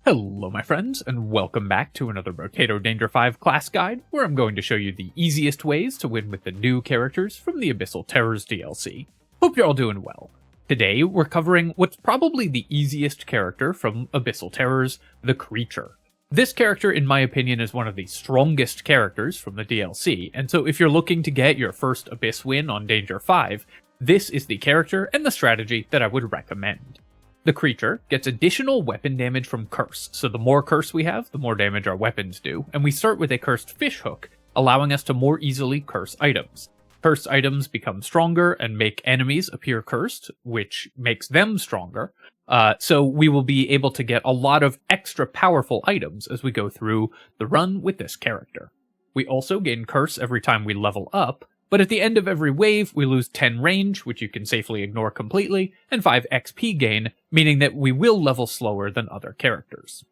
Hello my friends, and welcome back to another Brotato Danger 5 class guide, where I'm going to show you the easiest ways to win with the new characters from the Abyssal Terrors DLC. Hope you're all doing well. Today, we're covering what's probably the easiest character from Abyssal Terrors, the Creature. This character, in my opinion, is one of the strongest characters from the DLC, and so if you're looking to get your first Abyss win on Danger 5, this is the character and the strategy that I would recommend. The Creature gets additional weapon damage from Curse, so the more Curse we have, the more damage our weapons do, and we start with a Cursed Fish Hook, allowing us to more easily curse items. Cursed items become stronger and make enemies appear cursed, which makes them stronger, so we will be able to get a lot of extra powerful items as we go through the run with this character. We also gain Curse every time we level up, but at the end of every wave, we lose 10 range, which you can safely ignore completely, and 5 XP gain, meaning that we will level slower than other characters.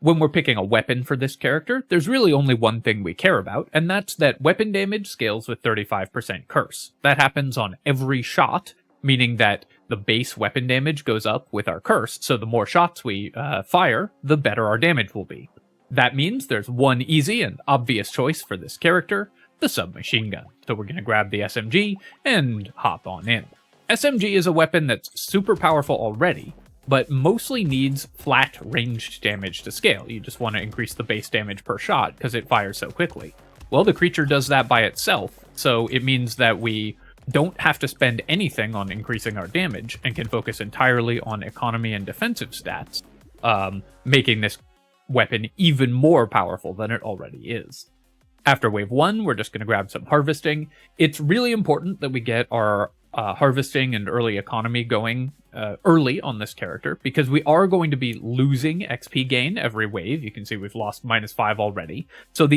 When we're picking a weapon for this character, there's really only one thing we care about, and that's that weapon damage scales with 35% curse. That happens on every shot, meaning that the base weapon damage goes up with our curse, so the more shots we fire, the better our damage will be. That means there's one easy and obvious choice for this character, the submachine gun. So we're going to grab the SMG and hop on in. SMG is a weapon that's super powerful already, but mostly needs flat ranged damage to scale. You just want to increase the base damage per shot because it fires so quickly. Well, the Creature does that by itself, so it means that we don't have to spend anything on increasing our damage and can focus entirely on economy and defensive stats, making this weapon even more powerful than it already is. After wave 1, we're just going to grab some harvesting. It's really important that we get our harvesting and early economy going early on this character, because we are going to be losing XP gain every wave. You can see we've lost -5 already. So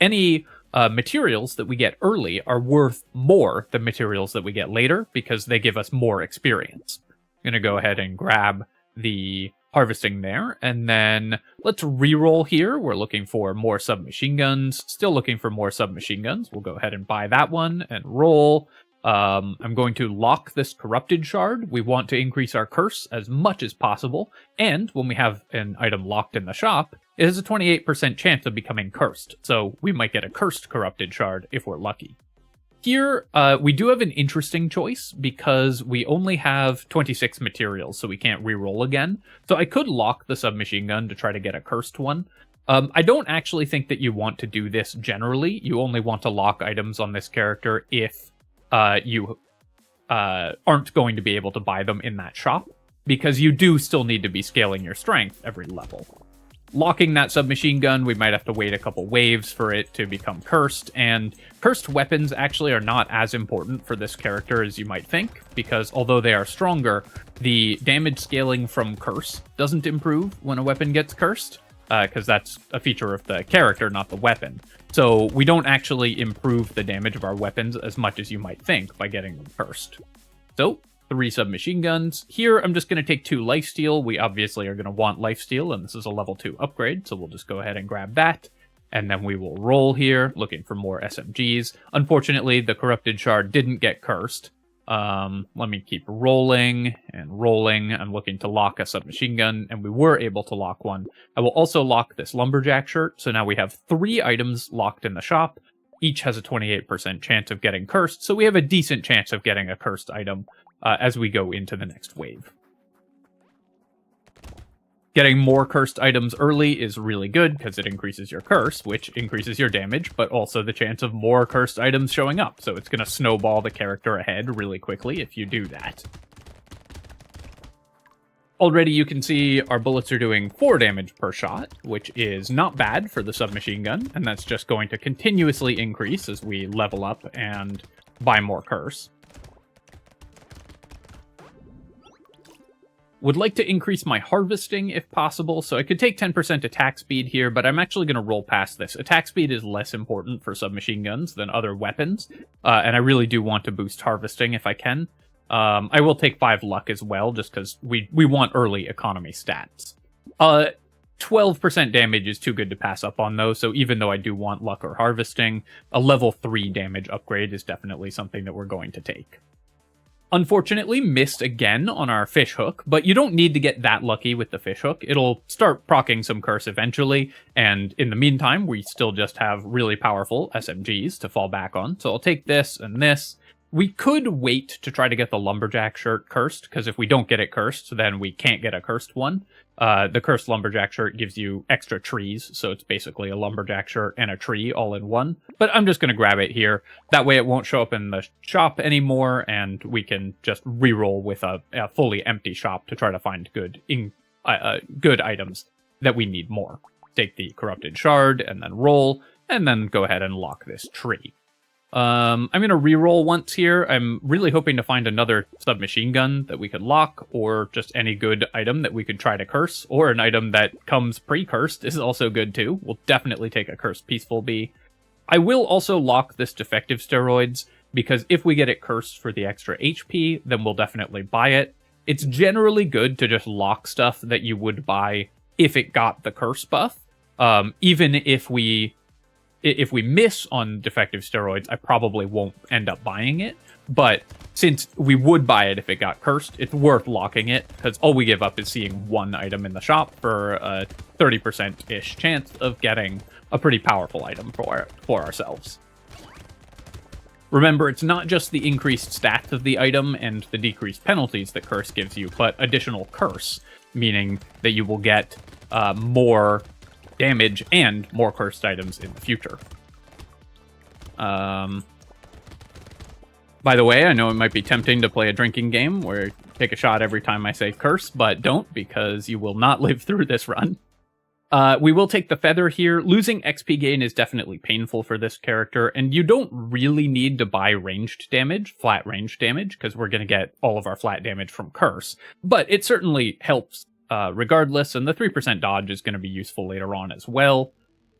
any materials that we get early are worth more than materials that we get later, because they give us more experience. I'm going to go ahead and grab the harvesting there, and then let's reroll here. We're looking for more submachine guns, still looking for more submachine guns. We'll go ahead and buy that one and roll. I'm going to lock this corrupted shard. We want to increase our curse as much as possible, and when we have an item locked in the shop, it has a 28% chance of becoming cursed, so we might get a cursed corrupted shard if we're lucky. Here, we do have an interesting choice because we only have 26 materials, so we can't reroll again. So I could lock the submachine gun to try to get a cursed one. I don't actually think that you want to do this generally. You only want to lock items on this character if you aren't going to be able to buy them in that shop, because you do still need to be scaling your strength every level. Locking that submachine gun, we might have to wait a couple waves for it to become cursed, and cursed weapons actually are not as important for this character as you might think, because although they are stronger, the damage scaling from curse doesn't improve when a weapon gets cursed, because that's a feature of the character, not the weapon. So we don't actually improve the damage of our weapons as much as you might think by getting them cursed. So 3 submachine guns. Here, I'm just going to take 2 lifesteal. We obviously are going to want lifesteal, and this is a level 2 upgrade, so we'll just go ahead and grab that. And then we will roll here, looking for more SMGs. Unfortunately, the corrupted shard didn't get cursed. Let me keep rolling and rolling. I'm looking to lock a submachine gun, and we were able to lock one. I will also lock this lumberjack shirt, so now we have 3 items locked in the shop. Each has a 28% chance of getting cursed, so we have a decent chance of getting a cursed item as we go into the next wave. Getting more cursed items early is really good because it increases your curse, which increases your damage, but also the chance of more cursed items showing up. So it's going to snowball the character ahead really quickly if you do that. Already you can see our bullets are doing 4 damage per shot, which is not bad for the submachine gun, and that's just going to continuously increase as we level up and buy more curse. Would like to increase my harvesting if possible, so I could take 10% attack speed here, but I'm actually going to roll past this. Attack speed is less important for submachine guns than other weapons, and I really do want to boost harvesting if I can. I will take 5 luck as well, just because we want early economy stats. 12% damage is too good to pass up on, though, so even though I do want luck or harvesting, a level 3 damage upgrade is definitely something that we're going to take. Unfortunately, missed again on our fish hook, but you don't need to get that lucky with the fish hook. It'll start proccing some curse eventually, and in the meantime, we still just have really powerful SMGs to fall back on. So I'll take this and this. We could wait to try to get the lumberjack shirt cursed, because if we don't get it cursed, then we can't get a cursed one. The cursed lumberjack shirt gives you extra trees, so it's basically a lumberjack shirt and a tree all in one. But I'm just going to grab it here. That way it won't show up in the shop anymore, and we can just reroll with a fully empty shop to try to find good items that we need more. Take the corrupted shard, and then roll, and then go ahead and lock this tree. I'm going to reroll once here. I'm really hoping to find another submachine gun that we could lock, or just any good item that we could try to curse, or an item that comes pre-cursed is also good too. We'll definitely take a cursed Peaceful Bee. I will also lock this Defective Steroids, because if we get it cursed for the extra HP, then we'll definitely buy it. It's generally good to just lock stuff that you would buy if it got the curse buff. Even if we miss on Defective Steroids, I probably won't end up buying it. But since we would buy it if it got cursed, it's worth locking it, because all we give up is seeing one item in the shop for a 30%-ish chance of getting a pretty powerful item for ourselves. Remember, it's not just the increased stats of the item and the decreased penalties that curse gives you, but additional curse, meaning that you will get more damage and more cursed items in the future. By the way, I know it might be tempting to play a drinking game where you take a shot every time I say curse, but don't, because you will not live through this run. We will take the feather here. Losing XP gain is definitely painful for this character, and you don't really need to buy ranged damage, flat ranged damage, because we're going to get all of our flat damage from curse, but it certainly helps regardless, and the 3% dodge is going to be useful later on as well.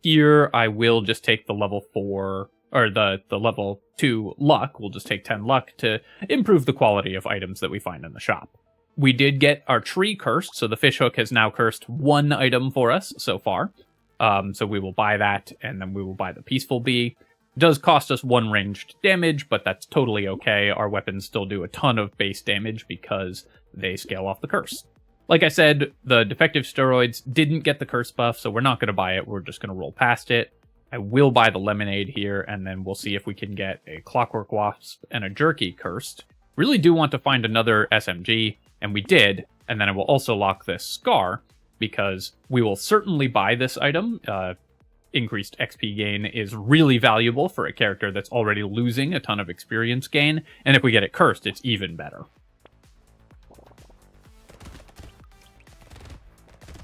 Here, I will just take the level 4, or the level 2 luck. We'll just take 10 luck to improve the quality of items that we find in the shop. We did get our tree cursed, so the fish hook has now cursed one item for us so far. So we will buy that, and then we will buy the Peaceful Bee. It does cost us 1 ranged damage, but that's totally okay. Our weapons still do a ton of base damage because they scale off the curse. Like I said, the Defective Steroids didn't get the curse buff, so we're not going to buy it. We're just going to roll past it. I will buy the Lemonade here, and then we'll see if we can get a Clockwork Wasp and a Jerky cursed. Really do want to find another SMG, and we did, and then I will also lock this Scar, because we will certainly buy this item. Increased XP gain is really valuable for a character that's already losing a ton of experience gain, and if we get it cursed, it's even better.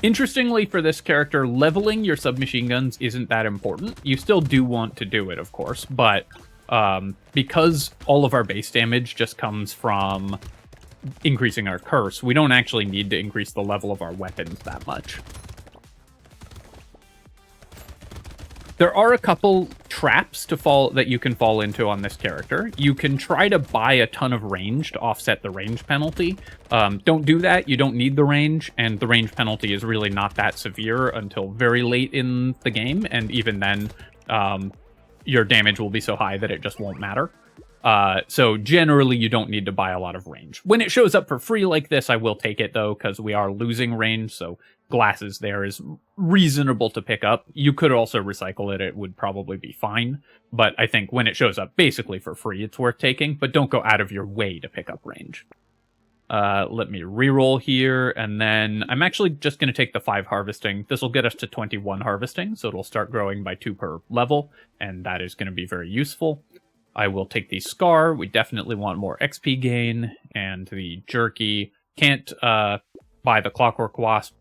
Interestingly, for this character, leveling your submachine guns isn't that important. You still do want to do it, of course, but because all of our base damage just comes from increasing our curse, we don't actually need to increase the level of our weapons that much. There are a couple traps that you can fall into on this character. You can try to buy a ton of range to offset the range penalty. Don't do that. You don't need the range, and the range penalty is really not that severe until very late in the game, and even then, your damage will be so high that it just won't matter. So generally, you don't need to buy a lot of range. When it shows up for free like this, I will take it, though, because we are losing range, so glasses there is reasonable to pick up. You could also recycle it. It would probably be fine, but I think when it shows up basically for free, it's worth taking, but don't go out of your way to pick up range. Let me reroll here, and then I'm actually just going to take the 5 harvesting. This will get us to 21 harvesting, so it'll start growing by 2 per level, and that is going to be very useful. I will take the Scar. We definitely want more XP gain, and the Jerky. Can't buy the Clockwork Wasp.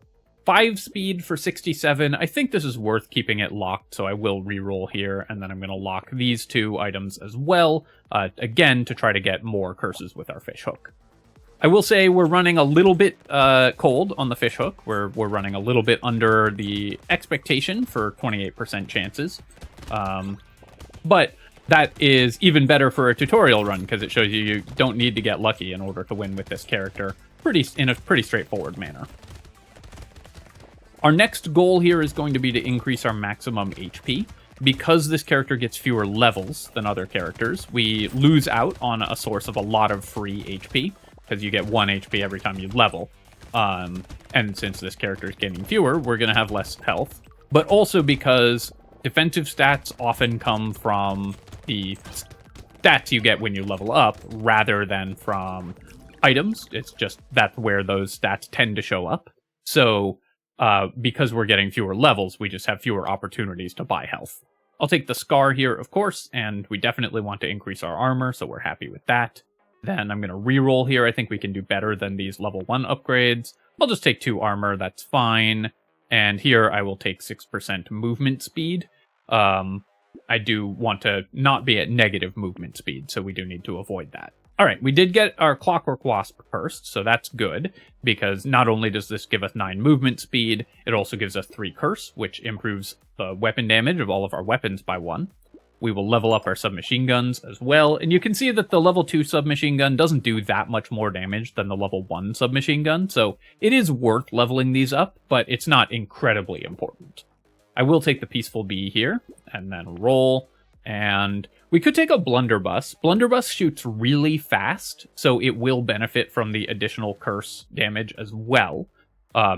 5 speed for 67. I think this is worth keeping it locked, so I will reroll here, and then I'm going to lock these 2 items as well, again, to try to get more curses with our fish hook. I will say we're running a little bit cold on the fish hook. We're running a little bit under the expectation for 28% chances. But that is even better for a tutorial run, because it shows you don't need to get lucky in order to win with this character in a pretty straightforward manner. Our next goal here is going to be to increase our maximum HP. because this character gets fewer levels than other characters, we lose out on a source of a lot of free HP, because you get 1 HP every time you level. And since this character is getting fewer, we're going to have less health. But also because defensive stats often come from the stats you get when you level up, rather than from items. It's just that's where those stats tend to show up. So because we're getting fewer levels, we just have fewer opportunities to buy health. I'll take the Scar here, of course, and we definitely want to increase our armor, so we're happy with that. Then I'm going to reroll here. I think we can do better than these level 1 upgrades. I'll just take 2 armor, that's fine. And here I will take 6% movement speed. I do want to not be at negative movement speed, so we do need to avoid that. All right, we did get our Clockwork Wasp cursed, so that's good, because not only does this give us 9 movement speed, it also gives us 3 curse, which improves the weapon damage of all of our weapons by 1. We will level up our submachine guns as well, and you can see that the level 2 submachine gun doesn't do that much more damage than the level 1 submachine gun, so it is worth leveling these up, but it's not incredibly important. I will take the Peaceful Bee here, and then roll, and we could take a Blunderbuss. Blunderbuss shoots really fast, so it will benefit from the additional curse damage as well,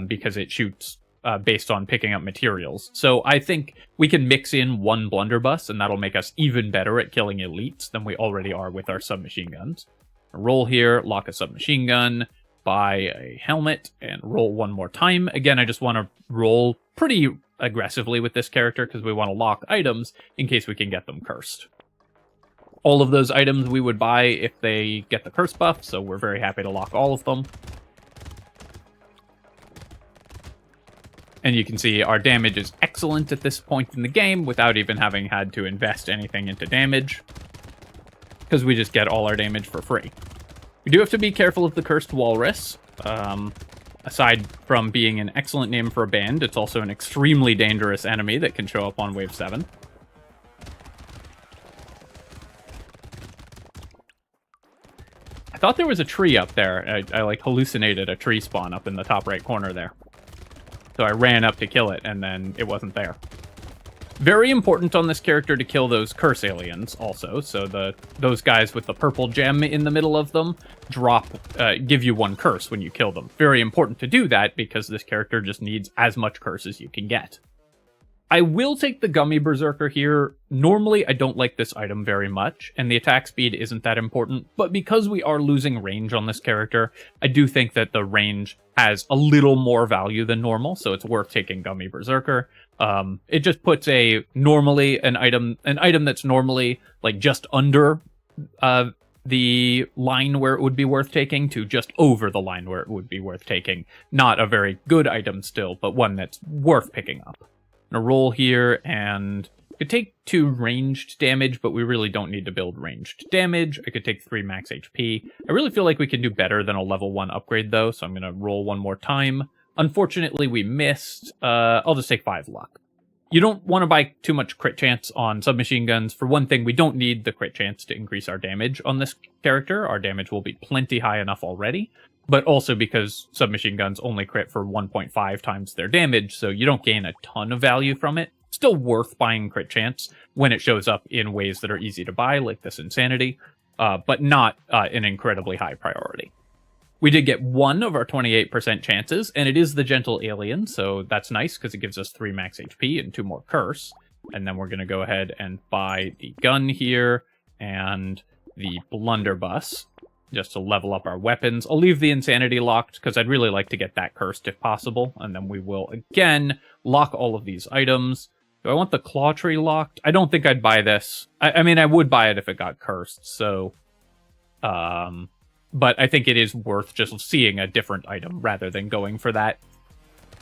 because it shoots based on picking up materials. So I think we can mix in 1 Blunderbuss, and that'll make us even better at killing elites than we already are with our submachine guns. Roll here, lock a submachine gun, buy a helmet, and roll 1 more time. Again, I just want to roll pretty aggressively with this character because we want to lock items in case we can get them cursed. All of those items we would buy if they get the curse buff, so we're very happy to lock all of them. And you can see our damage is excellent at this point in the game without even having had to invest anything into damage, because we just get all our damage for free. We do have to be careful of the Cursed Walrus. Aside from being an excellent name for a band, it's also an extremely dangerous enemy that can show up on Wave 7. I thought there was a tree up there. I like hallucinated a tree spawn up in the top right corner there. So I ran up to kill it, and then it wasn't there. Very important on this character to kill those curse aliens also. So those guys with the purple gem in the middle of them give you 1 curse when you kill them. Very important to do that because this character just needs as much curse as you can get. I will take the Gummy Berserker here. Normally, I don't like this item very much, and the attack speed isn't that important, but because we are losing range on this character, I do think that the range has a little more value than normal, so it's worth taking Gummy Berserker. It just puts an item that's normally like just under the line where it would be worth taking to just over the line where it would be worth taking. Not a very good item still, but one that's worth picking up. A roll here, and I could take 2 ranged damage, but we really don't need to build ranged damage. I could take 3 max HP. I really feel like we can do better than a level 1 upgrade, though, so I'm going to roll 1 more time. Unfortunately, we missed. I'll just take 5 luck. You don't want to buy too much crit chance on submachine guns. For one thing, we don't need the crit chance to increase our damage on this character. Our damage will be plenty high enough already. But also because submachine guns only crit for 1.5 times their damage, so you don't gain a ton of value from it. Still worth buying crit chance when it shows up in ways that are easy to buy, like this Insanity, but not an incredibly high priority. We did get 1 of our 28% chances, and it is the Gentle Alien, so that's nice because it gives us 3 max HP and 2 more curse. And then we're going to go ahead and buy the gun here and the Blunderbuss, just to level up our weapons. I'll leave the Insanity locked, because I'd really like to get that cursed if possible, and then we will, again, lock all of these items. Do I want the Claw Tree locked? I don't think I'd buy this. I mean, I would buy it if it got cursed, so... but I think it is worth just seeing a different item, rather than going for that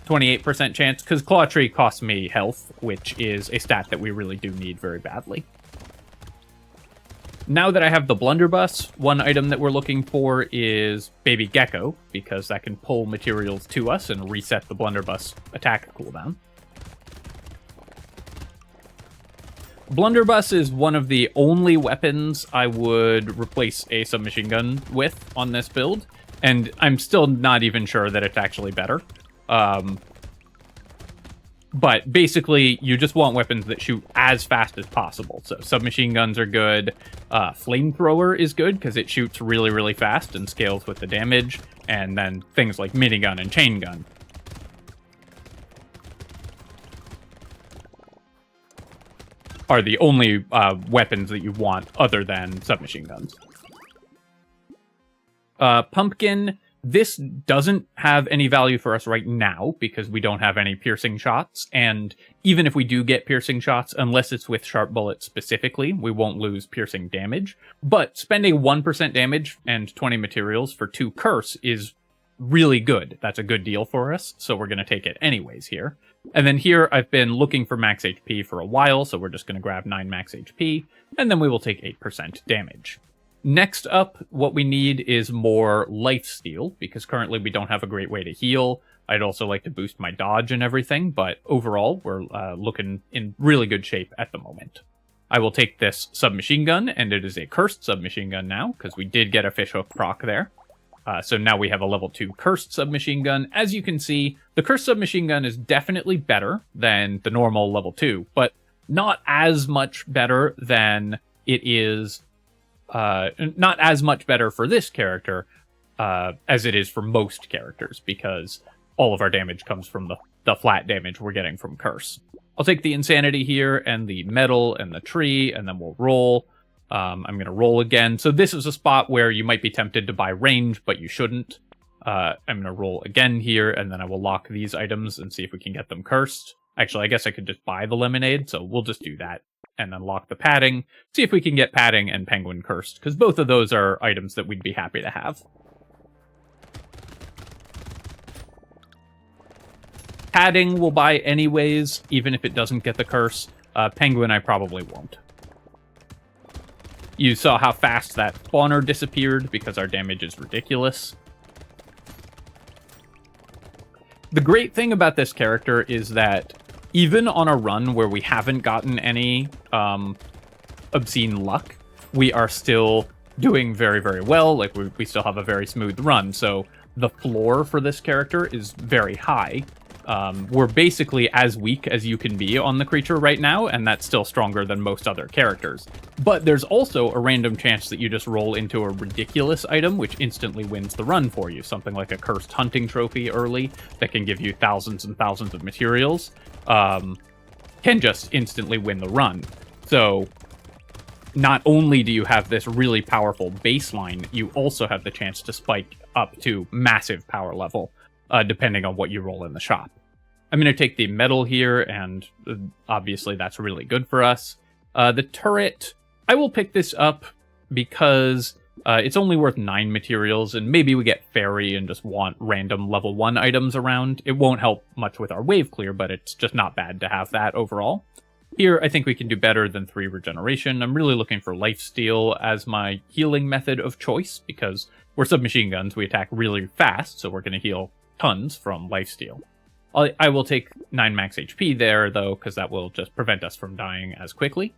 28% chance, because Claw Tree costs me health, which is a stat that we really do need very badly. Now that I have the Blunderbuss, one item that we're looking for is Baby Gecko, because that can pull materials to us and reset the Blunderbuss attack cooldown. Blunderbuss is one of the only weapons I would replace a submachine gun with on this build, and I'm still not even sure that it's actually better. But basically, you just want weapons that shoot as fast as possible. So submachine guns are good. Flamethrower is good because it shoots really, really fast and scales with the damage. And then things like minigun and chain gun are the only weapons that you want other than submachine guns. Pumpkin, this doesn't have any value for us right now because we don't have any piercing shots, and even if we do get piercing shots, unless it's with sharp bullets specifically, we won't lose piercing damage. But spending 1% damage and 20 materials for 2 curse is really good. That's a good deal for us, so we're going to take it anyways here. And then here, I've been looking for max HP for a while, so we're just going to grab 9 max HP, and then we will take 8% damage. Next up, what we need is more lifesteal, because currently we don't have a great way to heal. I'd also like to boost my dodge and everything, but overall, we're looking in really good shape at the moment. I will take this submachine gun, and it is a cursed submachine gun now, because we did get a fishhook proc there. So now we have a level 2 cursed submachine gun. As you can see, the cursed submachine gun is definitely better than the normal level 2, but not as much better than it is... not as much better for this character as it is for most characters, because all of our damage comes from the flat damage we're getting from Curse. I'll take the Insanity here, and the Metal, and the Tree, and then we'll roll. I'm going to roll again. So this is a spot where you might be tempted to buy range, but you shouldn't. I'm going to roll again here, and then I will lock these items and see if we can get them cursed. Actually, I guess I could just buy the Lemonade, so we'll just do that. And then lock the padding, see if we can get padding and penguin cursed, because both of those are items that we'd be happy to have. Padding we'll buy anyways, even if it doesn't get the curse. Penguin I probably won't. You saw how fast that spawner disappeared because our damage is ridiculous. The great thing about this character is that even on a run where we haven't gotten any obscene luck, we are still doing very, very well. Like, we still have a very smooth run. So the floor for this character is very high. We're basically as weak as you can be on the creature right now, and that's still stronger than most other characters. But there's also a random chance that you just roll into a ridiculous item, which instantly wins the run for you. Something like a cursed hunting trophy early that can give you thousands and thousands of materials. Can just instantly win the run. So not only do you have this really powerful baseline, you also have the chance to spike up to massive power level, depending on what you roll in the shop. I'm going to take the metal here, and obviously that's really good for us. The turret, I will pick this up because it's only worth 9 materials, and maybe we get fairy and just want random level 1 items around. It won't help much with our wave clear, but it's just not bad to have that overall. Here, I think we can do better than 3 regeneration. I'm really looking for lifesteal as my healing method of choice, because we're submachine guns, we attack really fast, so we're going to heal tons from lifesteal. I will take 9 max HP there, though, because that will just prevent us from dying as quickly.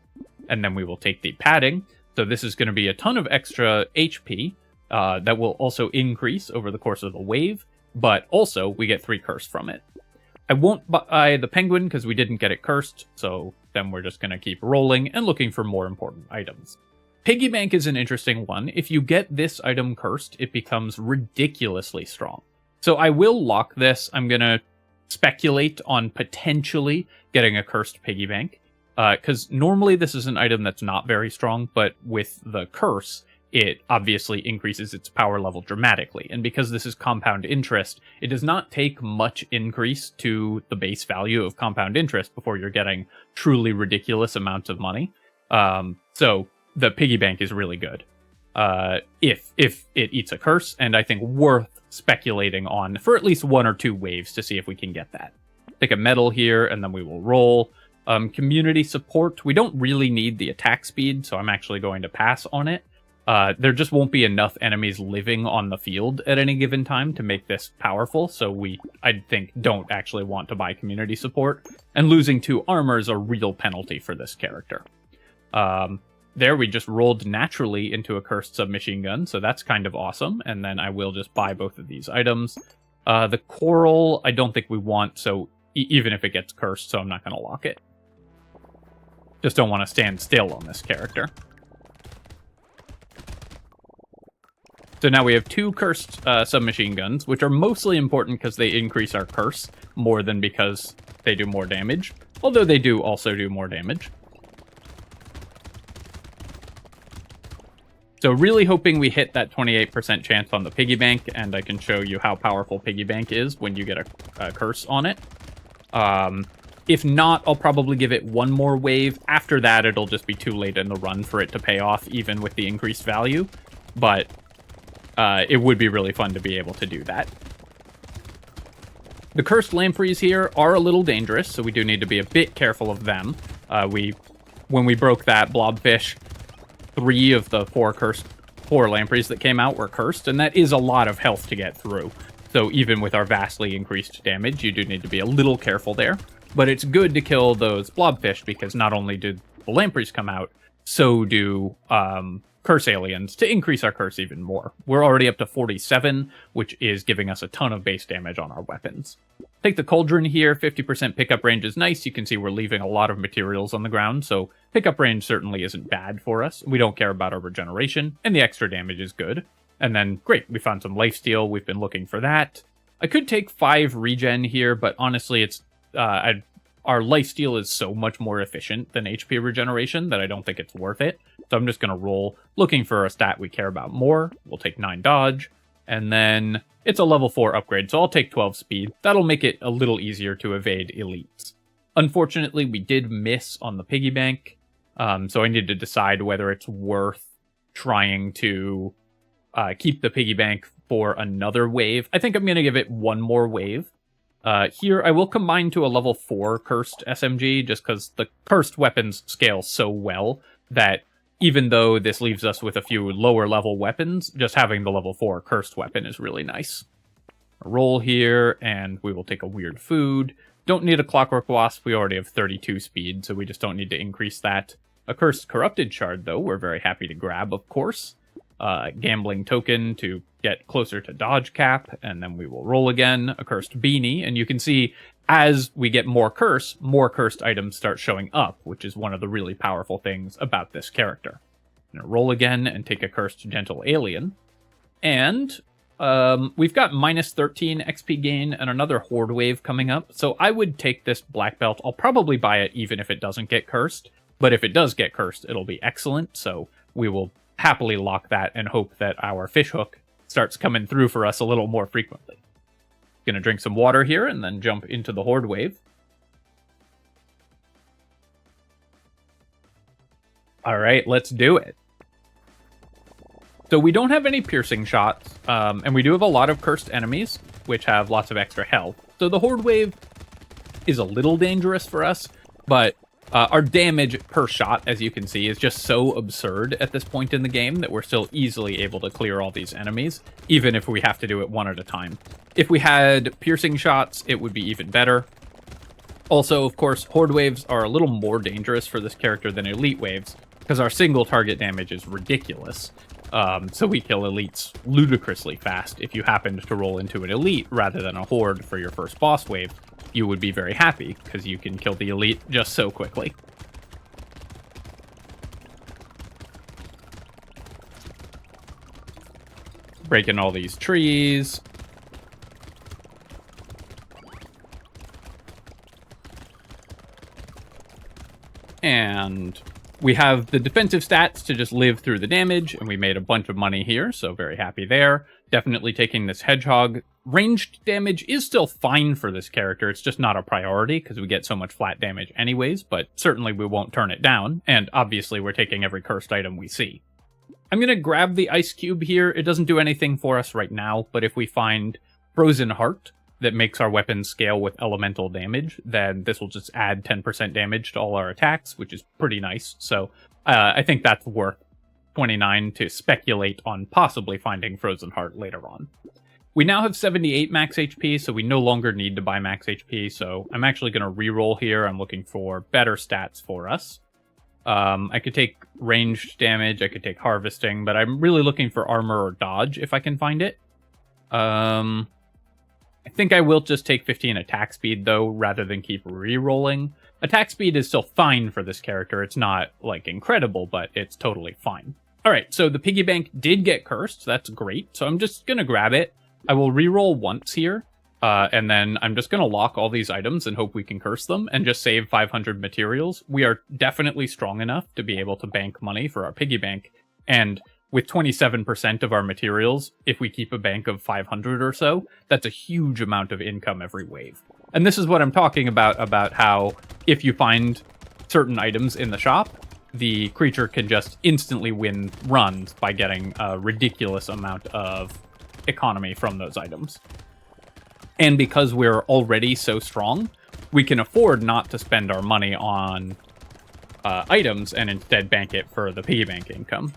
And then we will take the padding. So this is going to be a ton of extra HP that will also increase over the course of the wave, but also we get 3 curse from it. I won't buy the penguin because we didn't get it cursed, so then we're just going to keep rolling and looking for more important items. Piggy bank is an interesting one. If you get this item cursed, it becomes ridiculously strong. So I will lock this. I'm going to speculate on potentially getting a cursed piggy bank, because normally this is an item that's not very strong, but with the curse, it obviously increases its power level dramatically. And because this is compound interest, it does not take much increase to the base value of compound interest before you're getting truly ridiculous amounts of money. So the piggy bank is really good if it eats a curse, and I think worth speculating on for at least 1 or 2 waves to see if we can get that. Take a metal here, and then we will roll. Community support, we don't really need the attack speed, so I'm actually going to pass on it. There just won't be enough enemies living on the field at any given time to make this powerful, so I think, don't actually want to buy community support. And losing 2 armor is a real penalty for this character. There, we just rolled naturally into a cursed submachine gun, so that's kind of awesome. And then I will just buy both of these items. The coral, I don't think we want, so even if it gets cursed, so I'm not going to lock it. Just don't want to stand still on this character. So now we have 2 cursed submachine guns, which are mostly important because they increase our curse more than because they do more damage, although they do also do more damage. So really hoping we hit that 28% chance on the piggy bank, and I can show you how powerful piggy bank is when you get a curse on it. If not, I'll probably give it 1 more wave. After that, it'll just be too late in the run for it to pay off, even with the increased value. But it would be really fun to be able to do that. The cursed lampreys here are a little dangerous, so we do need to be a bit careful of them. When we broke that blobfish, 3 of the 4 lampreys that came out were cursed, and that is a lot of health to get through. So even with our vastly increased damage, you do need to be a little careful there. But it's good to kill those blobfish, because not only did the lampreys come out, so do curse aliens to increase our curse even more. We're already up to 47, which is giving us a ton of base damage on our weapons. Take the cauldron here. 50% pickup range is nice. You can see we're leaving a lot of materials on the ground, so pickup range certainly isn't bad for us. We don't care about our regeneration, and the extra damage is good. And then, great, we found some lifesteal. We've been looking for that. I could take 5 regen here, but honestly, it's our lifesteal is so much more efficient than HP regeneration that I don't think it's worth it. So I'm just going to roll looking for a stat we care about more. We'll take 9 dodge, and then it's a level 4 upgrade, so I'll take 12 speed. That'll make it a little easier to evade elites. Unfortunately, we did miss on the piggy bank, so I need to decide whether it's worth trying to keep the piggy bank for another wave. I think I'm going to give it 1 more wave. Here, I will combine to a level 4 cursed SMG, just because the cursed weapons scale so well that even though this leaves us with a few lower level weapons, just having the level 4 cursed weapon is really nice. A roll here, and we will take a weird food. Don't need a clockwork wasp, we already have 32 speed, so we just don't need to increase that. A cursed corrupted shard, though, we're very happy to grab, of course. Gambling token to get closer to dodge cap, and then we will roll again. A cursed beanie, and you can see as we get more cursed items start showing up, which is one of the really powerful things about this character. I'm gonna roll again and take a cursed gentle alien, and we've got minus 13 XP gain and another horde wave coming up, so I would take this black belt. I'll probably buy it even if it doesn't get cursed, but if it does get cursed, it'll be excellent, so we will happily lock that and hope that our fishhook starts coming through for us a little more frequently. Gonna drink some water here and then jump into the horde wave. All right, let's do it. So we don't have any piercing shots, and we do have a lot of cursed enemies, which have lots of extra health. So the horde wave is a little dangerous for us, but our damage per shot, as you can see, is just so absurd at this point in the game that we're still easily able to clear all these enemies, even if we have to do it one at a time. If we had piercing shots, it would be even better. Also, of course, horde waves are a little more dangerous for this character than elite waves, because our single target damage is ridiculous. So we kill elites ludicrously fast. If you happened to roll into an elite rather than a horde for your first boss wave, you would be very happy, because you can kill the elite just so quickly. Breaking all these trees. And we have the defensive stats to just live through the damage, and we made a bunch of money here, so very happy there. Definitely taking this hedgehog. Ranged damage is still fine for this character, it's just not a priority, because we get so much flat damage anyways, but certainly we won't turn it down, and obviously we're taking every cursed item we see. I'm going to grab the ice cube here. It doesn't do anything for us right now, but if we find Frozen Heart that makes our weapons scale with elemental damage, then this will just add 10% damage to all our attacks, which is pretty nice. So I think that's worth 29 to speculate on possibly finding Frozen Heart later on. We now have 78 max HP, so we no longer need to buy max HP, so I'm actually going to reroll here. I'm looking for better stats for us. I could take ranged damage, I could take harvesting, but I'm really looking for armor or dodge if I can find it. I think I will just take 15 attack speed, though, rather than keep re-rolling. Attack speed is still fine for this character. It's not, like, incredible, but it's totally fine. Alright, so the piggy bank did get cursed. That's great. So I'm just going to grab it. I will re-roll once here, and then I'm just going to lock all these items and hope we can curse them and just save 500 materials. We are definitely strong enough to be able to bank money for our piggy bank, and with 27% of our materials, if we keep a bank of 500 or so, that's a huge amount of income every wave. And this is what I'm talking about how if you find certain items in the shop, the creature can just instantly win runs by getting a ridiculous amount of economy from those items. And because we're already so strong, we can afford not to spend our money on items and instead bank it for the piggy bank income.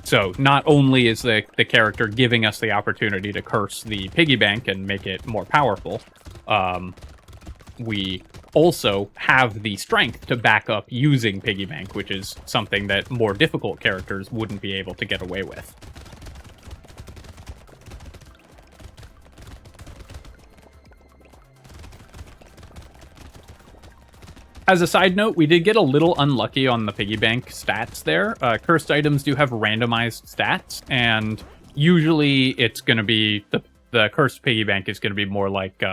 So not only is the character giving us the opportunity to curse the piggy bank and make it more powerful, we also have the strength to back up using piggy bank, which is something that more difficult characters wouldn't be able to get away with. As a side note, we did get a little unlucky on the piggy bank stats there. Cursed items do have randomized stats, and usually it's going to be the cursed piggy bank is going to be more like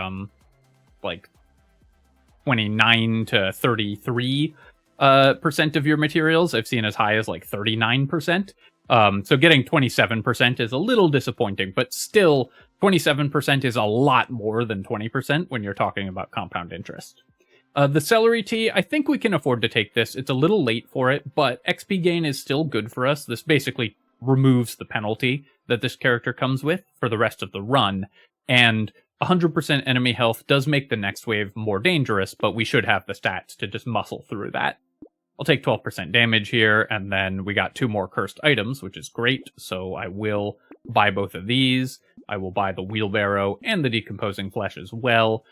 29 to 33 percent of your materials. I've seen as high as like 39%. So getting 27% is a little disappointing, but still 27% is a lot more than 20% when you're talking about compound interest. The celery tea, I think we can afford to take this. It's a little late for it, but XP gain is still good for us. This basically removes the penalty that this character comes with for the rest of the run, and 100% enemy health does make the next wave more dangerous, but we should have the stats to just muscle through that. I'll take 12% damage here, and then we got 2 more cursed items, which is great, so I will buy both of these. I will buy the wheelbarrow and the decomposing flesh as well.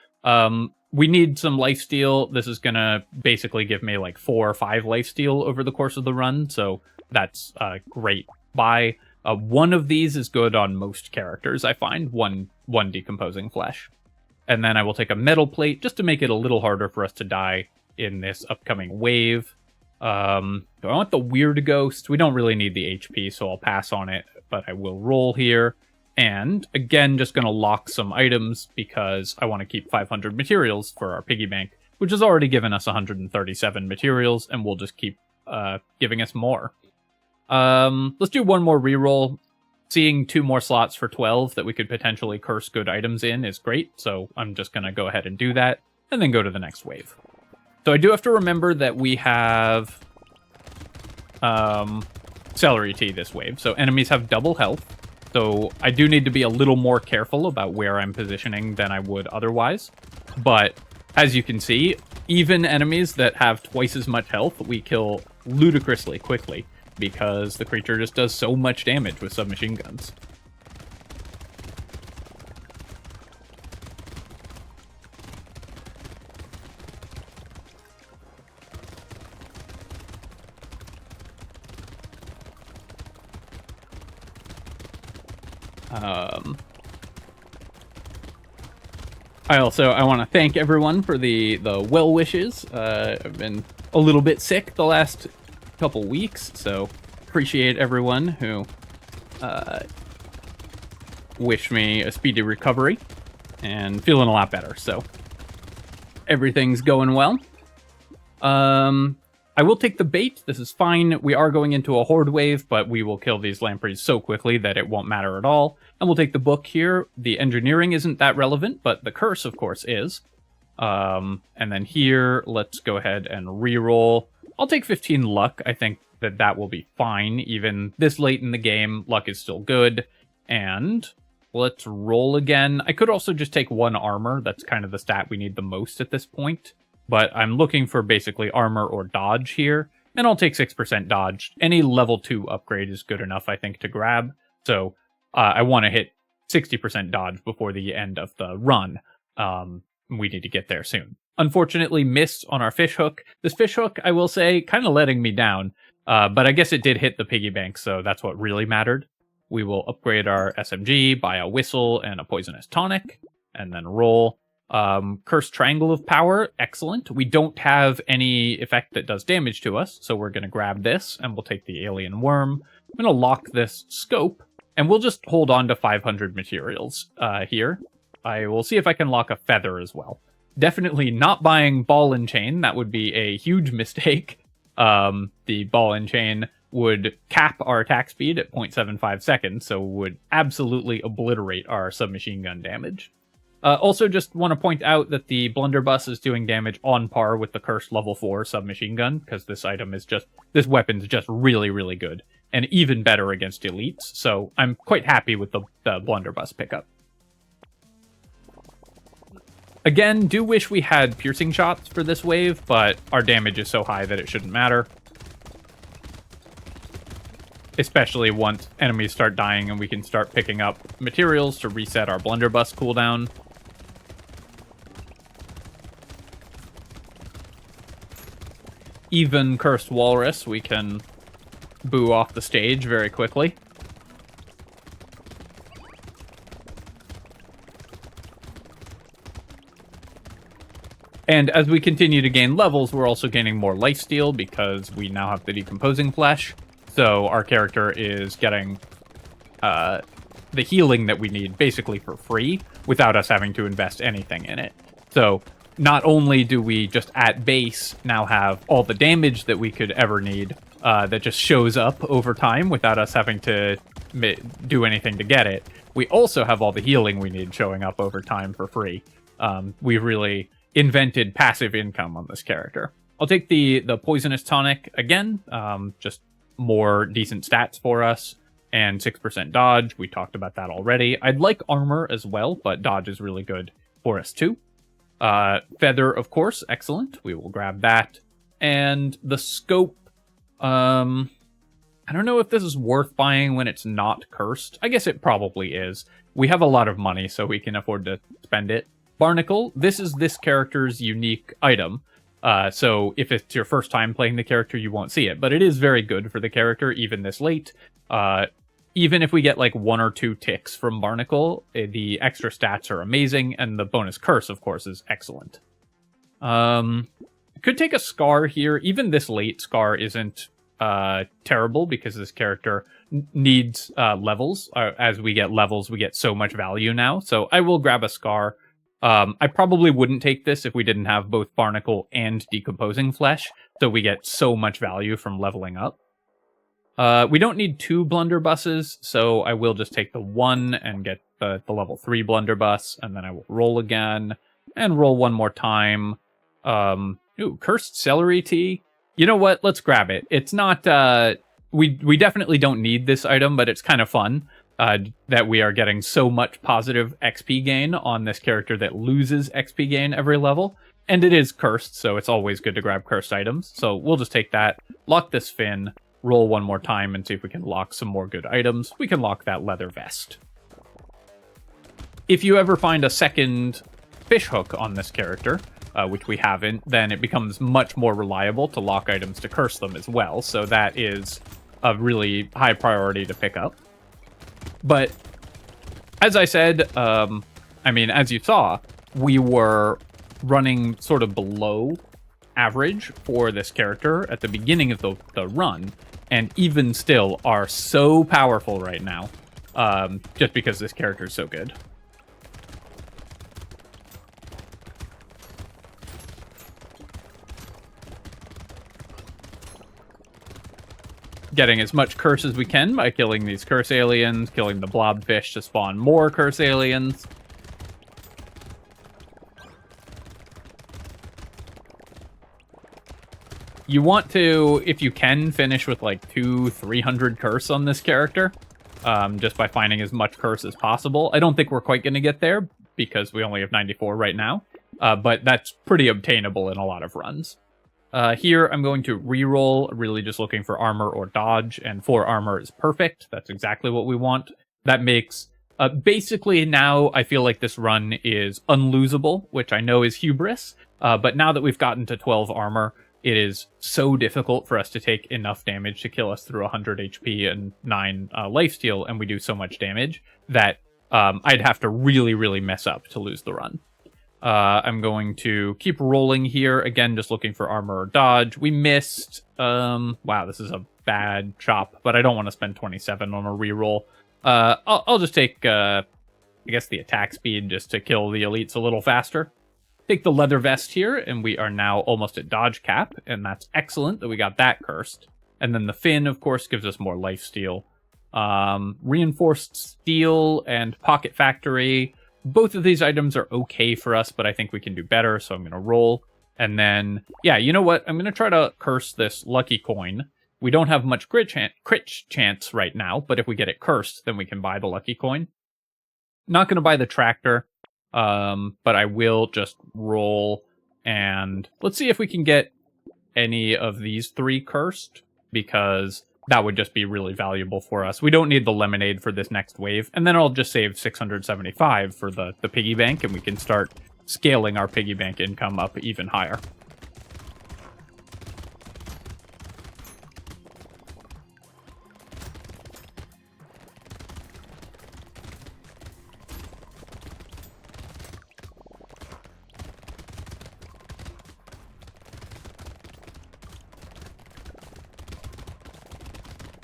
We need some lifesteal. This is gonna basically give me like 4 or 5 lifesteal over the course of the run, so that's a great buy. One of these is good on most characters, I find. One decomposing flesh. And then I will take a metal plate just to make it a little harder for us to die in this upcoming wave. Do I want the weird ghost? We don't really need the HP, so I'll pass on it, but I will roll here. And again, just going to lock some items because I want to keep 500 materials for our piggy bank, which has already given us 137 materials, and will just keep giving us more. Let's do one more reroll. Seeing 2 more slots for 12 that we could potentially curse good items in is great, so I'm just going to go ahead and do that, and then go to the next wave. So I do have to remember that we have celery tea this wave, so enemies have double health. So I do need to be a little more careful about where I'm positioning than I would otherwise. But as you can see, even enemies that have twice as much health, we kill ludicrously quickly because the creature just does so much damage with submachine guns. I want to thank everyone for the well wishes. I've been a little bit sick the last couple weeks, so appreciate everyone who wished me a speedy recovery and feeling a lot better. So everything's going well. I will take the bait. This is fine. We are going into a horde wave, but we will kill these lampreys so quickly that it won't matter at all. And we'll take the book here. The engineering isn't that relevant, but the curse, of course, is. And then here, let's go ahead and re-roll. I'll take 15 luck. I think that will be fine. Even this late in the game, luck is still good. And let's roll again. I could also just take 1 armor. That's kind of the stat we need the most at this point. But I'm looking for basically armor or dodge here, and I'll take 6% dodge. Any level 2 upgrade is good enough, I think, to grab. So I want to hit 60% dodge before the end of the run. We need to get there soon. Unfortunately, missed on our fishhook. This fishhook, I will say, kind of letting me down. But I guess it did hit the piggy bank, so that's what really mattered. We will upgrade our SMG, buy a whistle and a poisonous tonic, and then roll. Cursed Triangle of Power, excellent. We don't have any effect that does damage to us, so we're going to grab this, and we'll take the Alien Worm. I'm going to lock this scope, and we'll just hold on to 500 materials here. I will see if I can lock a feather as well. Definitely not buying Ball and Chain, that would be a huge mistake. The Ball and Chain would cap our attack speed at 0.75 seconds, so would absolutely obliterate our submachine gun damage. Also, just want to point out that the Blunderbuss is doing damage on par with the Cursed level 4 submachine gun, because this weapon's just really, really good, and even better against elites, so I'm quite happy with the Blunderbuss pickup. Again, do wish we had piercing shots for this wave, but our damage is so high that it shouldn't matter. Especially once enemies start dying and we can start picking up materials to reset our Blunderbuss cooldown. Even Cursed Walrus, we can boo off the stage very quickly. And as we continue to gain levels, we're also gaining more lifesteal because we now have the decomposing flesh. So our character is getting the healing that we need basically for free without us having to invest anything in it. So not only do we just at base now have all the damage that we could ever need that just shows up over time without us having to do anything to get it, we also have all the healing we need showing up over time for free. We really invented passive income on this character. I'll take the Poisonous Tonic again, just more decent stats for us, and 6% dodge. We talked about that already. I'd like armor as well, but dodge is really good for us too. Feather, of course, excellent. We will grab that. And the scope, I don't know if this is worth buying when it's not cursed. I guess it probably is. We have a lot of money, so we can afford to spend it. Barnacle, this is this character's unique item. So if it's your first time playing the character, you won't see it. But it is very good for the character, even this late. Even if we get like 1 or 2 ticks from Barnacle, the extra stats are amazing, and the bonus curse, of course, is excellent. Could take a Scar here. Even this late, Scar isn't terrible, because this character needs levels. As we get levels, we get so much value now. So I will grab a Scar. I probably wouldn't take this if we didn't have both Barnacle and Decomposing Flesh, so we get so much value from leveling up. We don't need 2 Blunderbusses, so I will just take the 1 and get the level 3 Blunderbuss, and then I will roll again, and roll one more time. Ooh, Cursed Celery Tea. You know what? Let's grab it. It's not, we definitely don't need this item, but it's kind of fun. That we are getting so much positive XP gain on this character that loses XP gain every level. And it is cursed, so it's always good to grab cursed items. So we'll just take that, lock this fin, roll one more time, and see if we can lock some more good items. We can lock that leather vest. If you ever find a second fishhook on this character, which we haven't, then it becomes much more reliable to lock items to curse them as well. So that is a really high priority to pick up. But as I said, I mean, as you saw, we were running sort of below average for this character at the beginning of the run, and even still are so powerful right now, just because this character is so good. Getting as much curse as we can by killing these curse aliens, killing the blobfish to spawn more curse aliens. You want to, if you can, finish with like 200-300 curse on this character, just by finding as much curse as possible. I don't think we're quite going to get there, because we only have 94 right now, but that's pretty obtainable in a lot of runs. Here, I'm going to reroll, really just looking for armor or dodge, and 4 armor is perfect. That's exactly what we want. That makes, basically now, I feel like this run is unlosable, which I know is hubris, but now that we've gotten to 12 armor, it is so difficult for us to take enough damage to kill us through 100 HP and 9 lifesteal, and we do so much damage that I'd have to really, really mess up to lose the run. I'm going to keep rolling here. Again, just looking for armor or dodge. We missed. Wow, this is a bad chop, but I don't want to spend 27 on a reroll. I'll just take, I guess, the attack speed just to kill the elites a little faster. Take the leather vest here, and we are now almost at dodge cap, and that's excellent that we got that cursed. And then the fin, of course, gives us more lifesteal. Reinforced steel and pocket factory. Both of these items are okay for us, but I think we can do better, so I'm going to roll. And then, yeah, you know what? I'm going to try to curse this lucky coin. We don't have much crit chance right now, but if we get it cursed, then we can buy the lucky coin. Not going to buy the tractor, but I will just roll. And let's see if we can get any of these 3 cursed, because that would just be really valuable for us. We don't need the lemonade for this next wave. And then I'll just save 675 for the piggy bank, and we can start scaling our piggy bank income up even higher.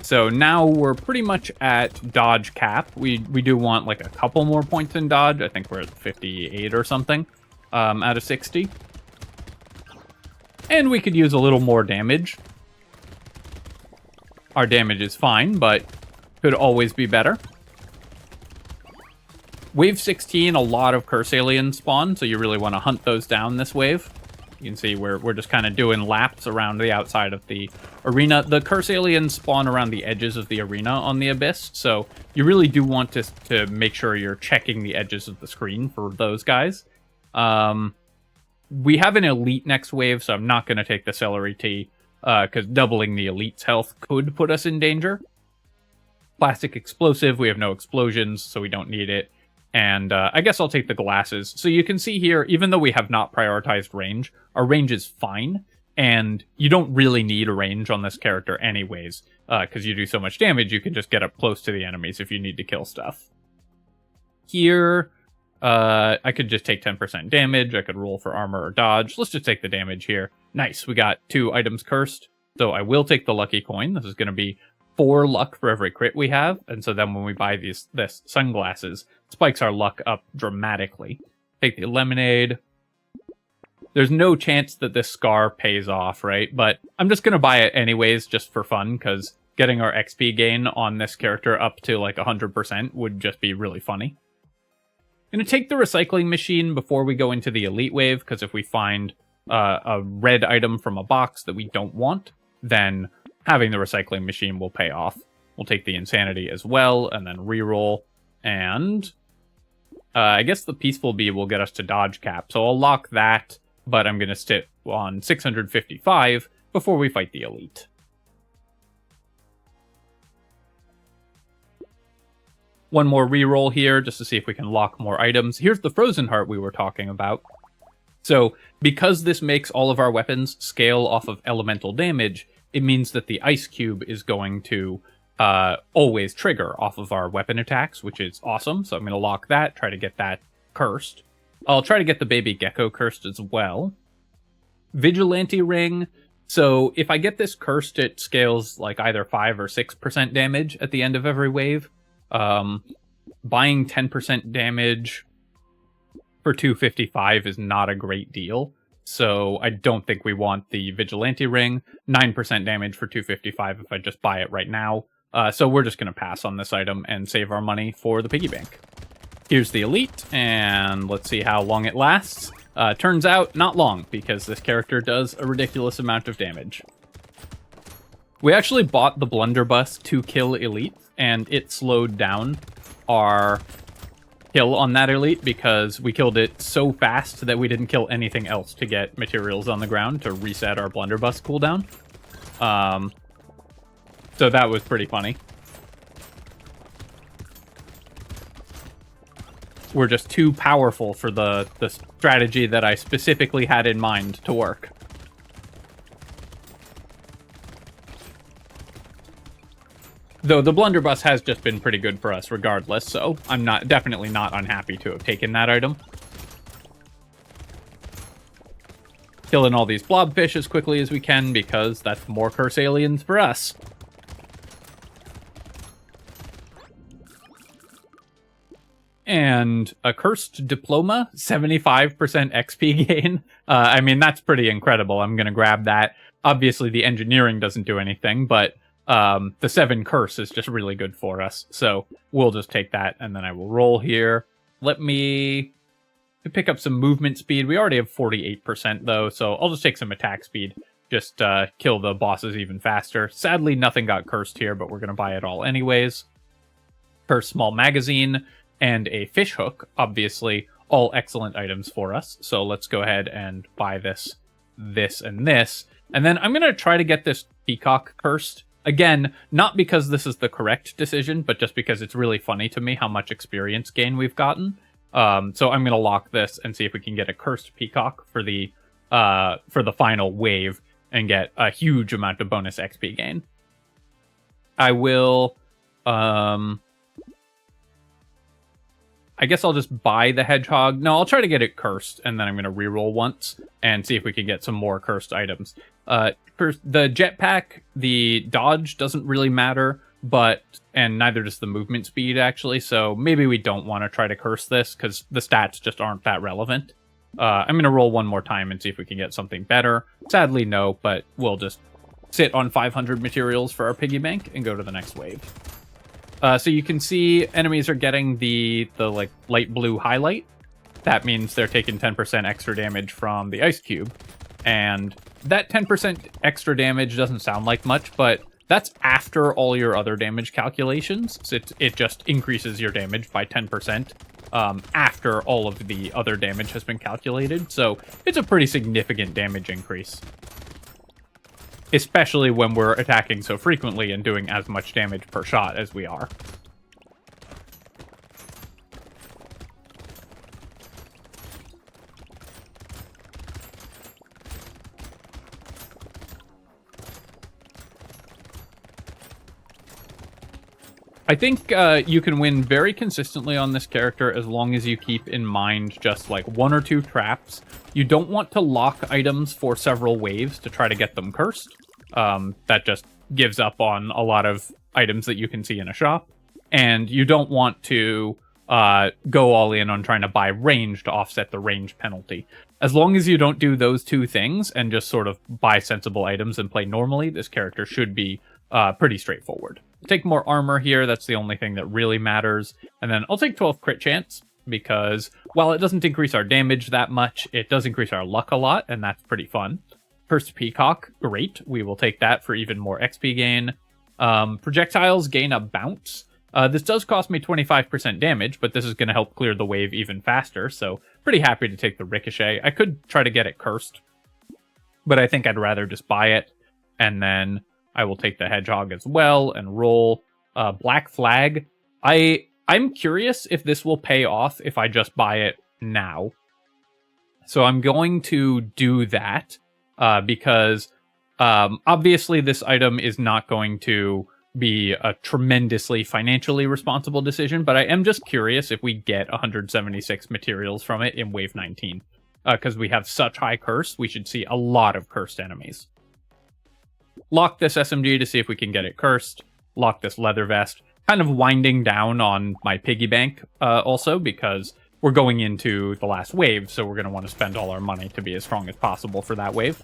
So now we're pretty much at dodge cap. We do want like a couple more points in dodge. I think we're at 58 or something out of 60. And we could use a little more damage. Our damage is fine, but could always be better. Wave 16, a lot of curse aliens spawn, so you really want to hunt those down this wave. You can see we're just kind of doing laps around the outside of the arena. The curse aliens spawn around the edges of the arena on the Abyss, so you really do want to make sure you're checking the edges of the screen for those guys. We have an elite next wave, so I'm not going to take the celery tea, because doubling the elite's health could put us in danger. Plastic explosive, we have no explosions, so we don't need it. And I guess I'll take the glasses. So you can see here, even though we have not prioritized range, our range is fine. And you don't really need a range on this character anyways, because you do so much damage, you can just get up close to the enemies if you need to kill stuff. Here, I could just take 10% damage. I could roll for armor or dodge. Let's just take the damage here. Nice, we got 2 items cursed. So I will take the lucky coin. This is going to be 4 luck for every crit we have, and so then when we buy this sunglasses, spikes our luck up dramatically. Take the lemonade. There's no chance that this scar pays off, right? But I'm just gonna buy it anyways, just for fun, because getting our XP gain on this character up to like 100% would just be really funny. I'm gonna take the recycling machine before we go into the elite wave, because if we find a red item from a box that we don't want, then having the recycling machine will pay off. We'll take the insanity as well, and then reroll. And I guess the peaceful bee will get us to dodge cap. So I'll lock that, but I'm going to sit on 655 before we fight the elite. One more reroll here, just to see if we can lock more items. Here's the frozen heart we were talking about. So because this makes all of our weapons scale off of elemental damage, it means that the ice cube is going to always trigger off of our weapon attacks, which is awesome. So I'm going to lock that, try to get that cursed. I'll try to get the baby gecko cursed as well. Vigilante ring. So if I get this cursed, it scales like either 5 or 6% damage at the end of every wave. Buying 10% damage for 255 is not a great deal. So I don't think we want the Vigilante Ring. 9% damage for 255 if I just buy it right now. So we're just going to pass on this item and save our money for the piggy bank. Here's the elite, and let's see how long it lasts. Turns out, not long, because this character does a ridiculous amount of damage. We actually bought the blunderbuss to kill elite, and it slowed down our kill on that elite because we killed it so fast that we didn't kill anything else to get materials on the ground to reset our blunderbuss cooldown. So that was pretty funny. We're just too powerful for the strategy that I specifically had in mind to work. Though the blunderbuss has just been pretty good for us regardless, so I'm definitely not unhappy to have taken that item. Killing all these blobfish as quickly as we can, because that's more curse aliens for us. And a cursed diploma, 75% XP gain. I mean, that's pretty incredible. I'm going to grab that. Obviously, the engineering doesn't do anything, but the 7 curse is just really good for us. So we'll just take that, and then I will roll here. Let me pick up some movement speed. We already have 48%, though, so I'll just take some attack speed. Just kill the bosses even faster. Sadly, nothing got cursed here, but we're going to buy it all anyways. First small magazine and a fish hook, obviously, all excellent items for us. So let's go ahead and buy this, and this. And then I'm going to try to get this peacock cursed. Again, not because this is the correct decision, but just because it's really funny to me how much experience gain we've gotten. So I'm going to lock this and see if we can get a cursed peacock for the final wave and get a huge amount of bonus XP gain. I will... I guess I'll just buy the hedgehog. No, I'll try to get it cursed, and then I'm going to reroll once and see if we can get some more cursed items. For the jetpack, the dodge doesn't really matter, and neither does the movement speed, actually, so maybe we don't want to try to curse this, because the stats just aren't that relevant. I'm going to roll one more time and see if we can get something better. Sadly, no, but we'll just sit on 500 materials for our piggy bank and go to the next wave. So you can see enemies are getting the like light blue highlight. That means they're taking 10% extra damage from the ice cube. And that 10% extra damage doesn't sound like much, but that's after all your other damage calculations. So it just increases your damage by 10% after all of the other damage has been calculated. So it's a pretty significant damage increase, especially when we're attacking so frequently and doing as much damage per shot as we are. I think you can win very consistently on this character as long as you keep in mind just like 1 or 2 traps. You don't want to lock items for several waves to try to get them cursed. That just gives up on a lot of items that you can see in a shop. And you don't want to go all in on trying to buy range to offset the range penalty. As long as you don't do those 2 things and just sort of buy sensible items and play normally, this character should be pretty straightforward. Take more armor here, that's the only thing that really matters. And then I'll take 12 crit chance, because while it doesn't increase our damage that much, it does increase our luck a lot, and that's pretty fun. Cursed Peacock, great. We will take that for even more XP gain. Projectiles gain a bounce. This does cost me 25% damage, but this is going to help clear the wave even faster, so pretty happy to take the Ricochet. I could try to get it cursed, but I think I'd rather just buy it, and then I will take the Hedgehog as well and roll. Black Flag. I'm curious if this will pay off if I just buy it now. So I'm going to do that because obviously this item is not going to be a tremendously financially responsible decision, but I am just curious if we get 176 materials from it in Wave 19. Because we have such high curse, we should see a lot of cursed enemies. Lock this SMG to see if we can get it cursed. Lock this leather vest. Kind of winding down on my piggy bank also, because we're going into the last wave, so we're going to want to spend all our money to be as strong as possible for that wave.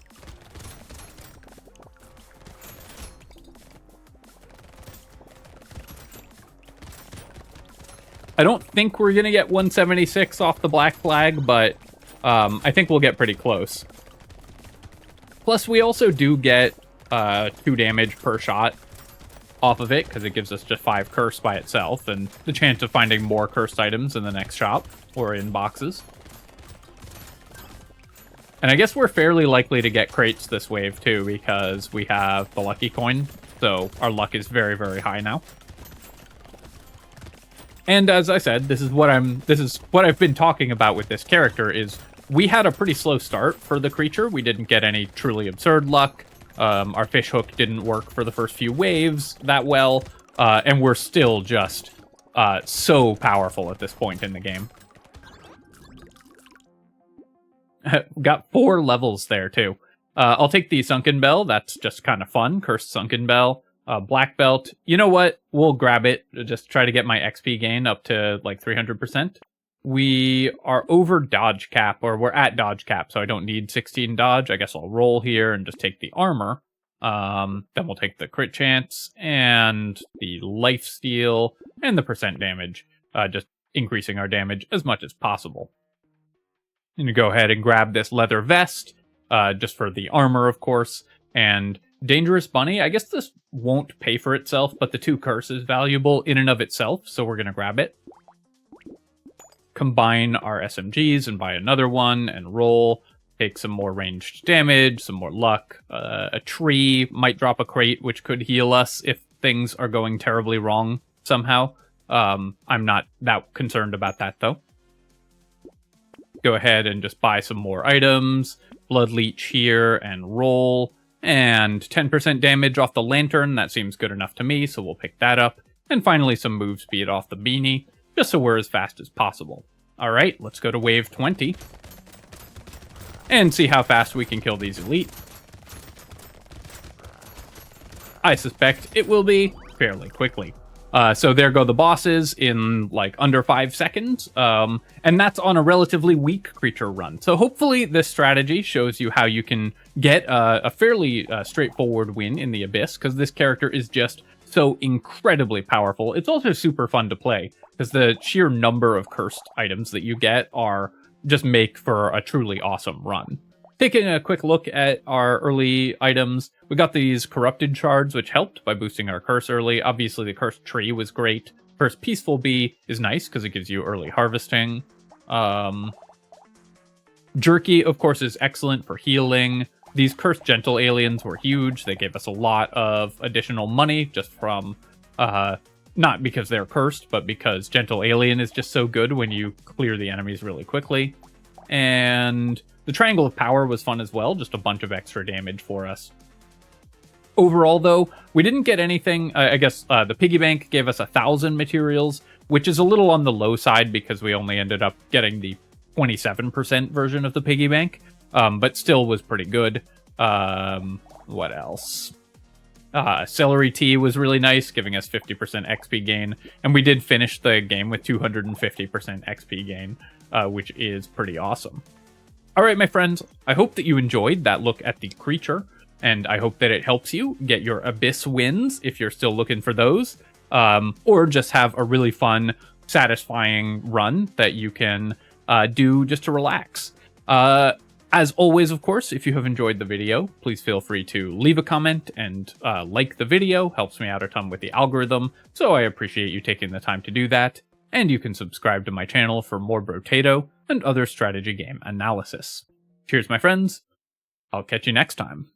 I don't think we're going to get 176 off the Black Flag, but I think we'll get pretty close. Plus, we also do get 2 damage per shot off of it, because it gives us just 5 curse by itself, and the chance of finding more cursed items in the next shop or in boxes. And I guess we're fairly likely to get crates this wave too, because we have the lucky coin, so our luck is very, very high now. And as I said, this is what I've been talking about with this character, is we had a pretty slow start for the creature. We didn't get any truly absurd luck. Our fish hook didn't work for the first few waves that well, and we're still just so powerful at this point in the game. Got 4 levels there, too. I'll take the Sunken Bell. That's just kind of fun. Cursed Sunken Bell. Black Belt. You know what? We'll grab it. Just try to get my XP gain up to, like, 300%. We are over dodge cap, or we're at dodge cap, so I don't need 16 dodge. I guess I'll roll here and just take the armor. Then we'll take the crit chance, and the life steal, and the percent damage. Just increasing our damage as much as possible. I'm gonna go ahead and grab this leather vest, just for the armor, of course, and Dangerous Bunny. I guess this won't pay for itself, but the 2 curse is valuable in and of itself, so we're gonna grab it. Combine our SMGs and buy another one, and roll. Take some more ranged damage, some more luck. A tree might drop a crate, which could heal us if things are going terribly wrong somehow. I'm not that concerned about that, though. Go ahead and just buy some more items. Blood Leech here, and roll. And 10% damage off the lantern. That seems good enough to me, so we'll pick that up. And finally, some move speed off the beanie, just so we're as fast as possible. Alright, let's go to wave 20. And see how fast we can kill these elite. I suspect it will be fairly quickly. So there go the bosses in like under 5 seconds. And that's on a relatively weak creature run. So hopefully this strategy shows you how you can get a fairly straightforward win in the Abyss, because this character is just so incredibly powerful. It's also super fun to play, because the sheer number of cursed items that you get are just make for a truly awesome run. Taking a quick look at our early items, we got these corrupted shards, which helped by boosting our curse early. Obviously, the cursed tree was great. Cursed peaceful bee is nice because it gives you early harvesting. Jerky, of course, is excellent for healing. These cursed gentle aliens were huge. They gave us a lot of additional money just from, not because they're cursed, but because gentle alien is just so good when you clear the enemies really quickly. And the Triangle of Power was fun as well, just a bunch of extra damage for us. Overall, though, we didn't get anything. I guess the piggy bank gave us 1,000 materials, which is a little on the low side because we only ended up getting the 27% version of the piggy bank, but still was pretty good. What else? Celery tea was really nice, giving us 50% XP gain, and we did finish the game with 250% XP gain, which is pretty awesome. Alright, my friends, I hope that you enjoyed that look at the creature, and I hope that it helps you get your Abyss wins if you're still looking for those, or just have a really fun, satisfying run that you can do just to relax. As always, of course, if you have enjoyed the video, please feel free to leave a comment and like the video. Helps me out a ton with the algorithm, so I appreciate you taking the time to do that. And you can subscribe to my channel for more Brotato and other strategy game analysis. Cheers, my friends. I'll catch you next time.